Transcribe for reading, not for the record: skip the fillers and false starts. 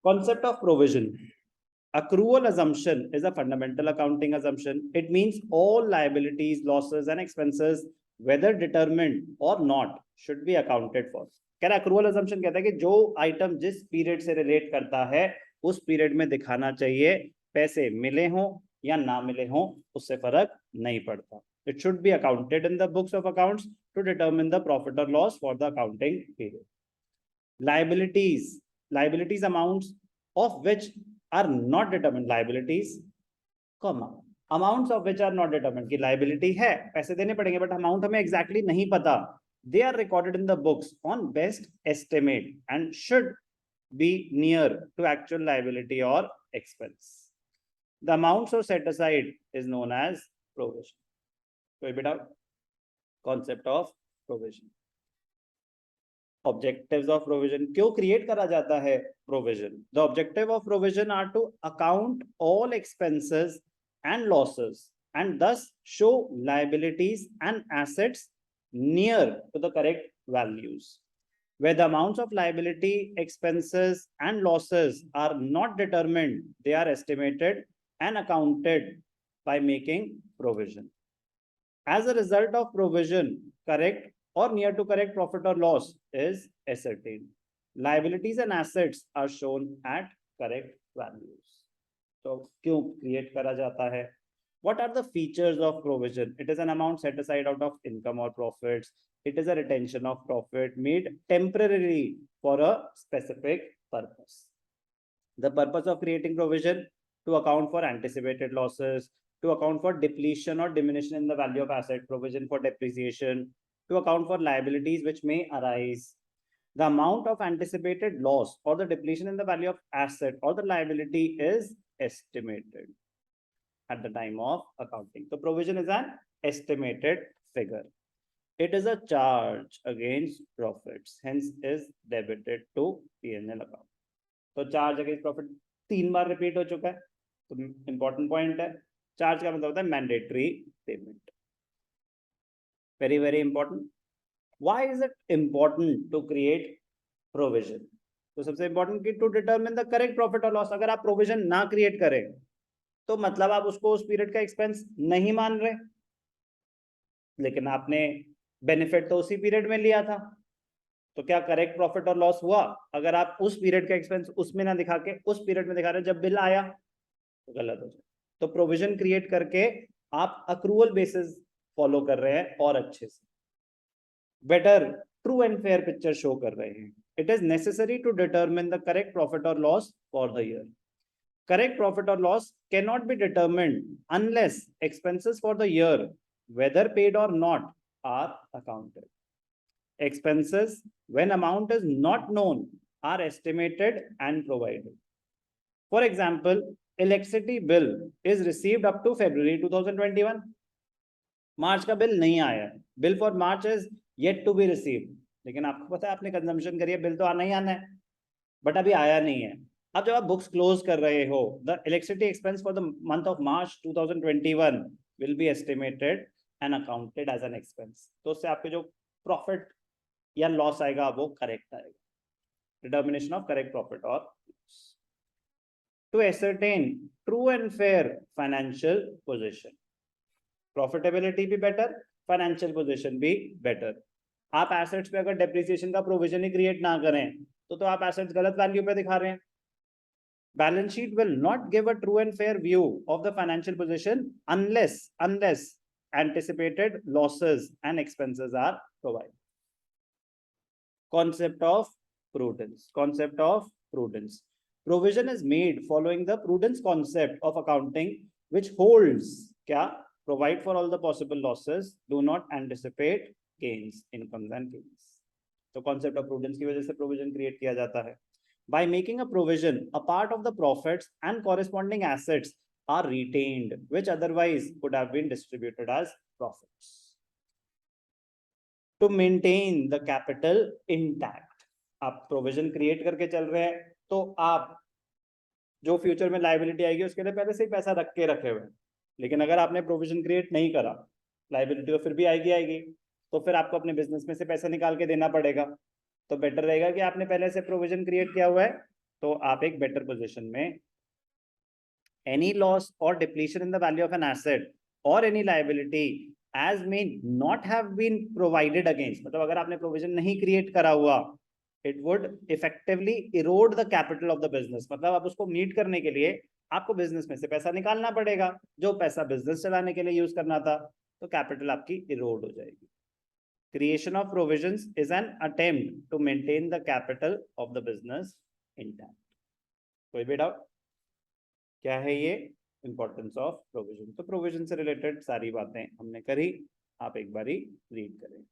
Concept of provision. Accrual assumption is a fundamental accounting assumption. It means all liabilities, losses, and expenses, whether determined or not, should be accounted for. कह रहा accrual assumption कहता है कि जो item जिस period से relate करता है उस पीरियड में दिखाना चाहिए, पैसे मिले हों या ना मिले हों उससे फर्क नहीं पड़ता. It should be accounted in the books of accounts to determine the profit or loss for the accounting period. Liabilities amounts of which are not determined, liabilities comma amounts of which are not determined. कि liability है, पैसे देने पड़ेंगे, but amount हमें exactly नहीं पता. They are recorded in the books on best estimate and should be near to actual liability or expense. The amount so set aside is known as provision. कोई बेटा concept of provision. Objectives of provision. क्यों create करा जाता है provision? The objective of provision are to account all expenses and losses and thus show liabilities and assets near to the correct values. Where the amounts of liability, expenses, and losses are not determined, they are estimated and accounted by making provision. As a result of provision, correct or near to correct profit or loss is ascertained. Liabilities and assets are shown at correct values. So, क्यों create करा जाता है? What are the features of provision? It is an amount set aside out of income or profits. It is a retention of profit made temporarily for a specific purpose. The purpose of creating provision to account for anticipated losses, to account for depletion or diminution in the value of asset, provision for depreciation, to account for liabilities which may arise. The amount of anticipated loss or the depletion in the value of asset or the liability is estimated at the time of accounting. So provision is an estimated figure. It is a charge against profits, hence is debited to P&L account. तो charge against profit 3 बार repeat हो चुका है, तो important point है. Charge का मतलब होता है mandatory payment. Very, very important. Why is it important to create provision? तो सबसे important कि to determine the correct profit or loss. अगर आप provision ना create करें तो मतलब आप उसको उस पीरियड का एक्सपेंस नहीं मान रहे, लेकिन आपने बेनिफिट तो उसी पीरियड में लिया था, तो क्या करेक्ट प्रॉफिट और लॉस हुआ? अगर आप उस पीरियड का एक्सपेंस उसमें ना दिखा के उस पीरियड में दिखा रहे जब बिल आया तो गलत हो जाए. तो प्रोविजन क्रिएट करके आप अक्रूवल बेसिस फॉलो कर रहे हैं और अच्छे से better true and fair picture show कर रहे हैं. It is necessary to determine the correct profit और loss for the year. Correct profit or loss cannot be determined unless expenses for the year, whether paid or not, are accounted. Expenses, when amount is not known, are estimated and provided. For example, electricity bill is received up to February 2021. March का bill नहीं आया. Bill for March is yet to be received. लेकिन आपको पता है आपने consumption करी है, बिल तो आना ही आना है, बट अभी आया नहीं है. अब जब आप बुक्स क्लोज कर रहे हो, the electricity expense for the month of March 2021 will be estimated and accounted as an expense. तो उससे आपके जो प्रॉफिट या लॉस आएगा वो करेक्ट आएगा. डिटर्मिनेशन ऑफ करेक्ट प्रॉफिट और loss to ascertain true and fair financial position. Profitability भी बेटर, फाइनेंशियल पोजीशन भी बेटर. आप एसेट्स पे अगर डेप्रिसिएशन का प्रोविजन ही क्रिएट ना करें तो आप एसेट्स गलत वैल्यू पे दिखा रहे हैं. Balance sheet will not give a true and fair view of the financial position unless anticipated losses and expenses are provided. Concept of prudence. Provision is made following the prudence concept of accounting, which holds क्या? Provide for all the possible losses, do not anticipate gains, incomes and gains. तो concept of prudence की वजह से provision create किया जाता है. By making a provision, a part of the profits and corresponding assets are retained, which otherwise would have been distributed as profits. To maintain the capital intact, आप provision create करके चल रहे हैं तो आप जो फ्यूचर में लाइबिलिटी आएगी उसके लिए पहले से ही पैसा रख के रखे हुए हैं. लेकिन अगर आपने प्रोविजन क्रिएट नहीं करा, लाइबिलिटी तो फिर भी आएगी, तो फिर आपको अपने बिजनेस में से पैसा निकाल के देना पड़ेगा. तो बेटर रहेगा कि आपने पहले से प्रोविजन क्रिएट किया हुआ है तो आप एक बेटर पोजीशन में, any loss or depletion in the value of an asset or any liability as may not have been provided against, मतलब अगर आपने प्रोविजन नहीं क्रिएट करा हुआ, it would effectively erode the capital of the business, मतलब आप उसको meet करने के लिए आपको बिजनेस में से पैसा निकालना पड़ेगा, जो पैसा बिजनेस चलाने के लिए यूज करना था, तो कैपिटल आपकी इरोड हो जाएगी. Creation of provisions is an attempt to maintain the capital of the business intact. कोई भी डाउट? क्या है ये इंपॉर्टेंस ऑफ प्रोविजन? तो प्रोविजन से रिलेटेड सारी बातें हमने करी, आप एक बारी रीड करें.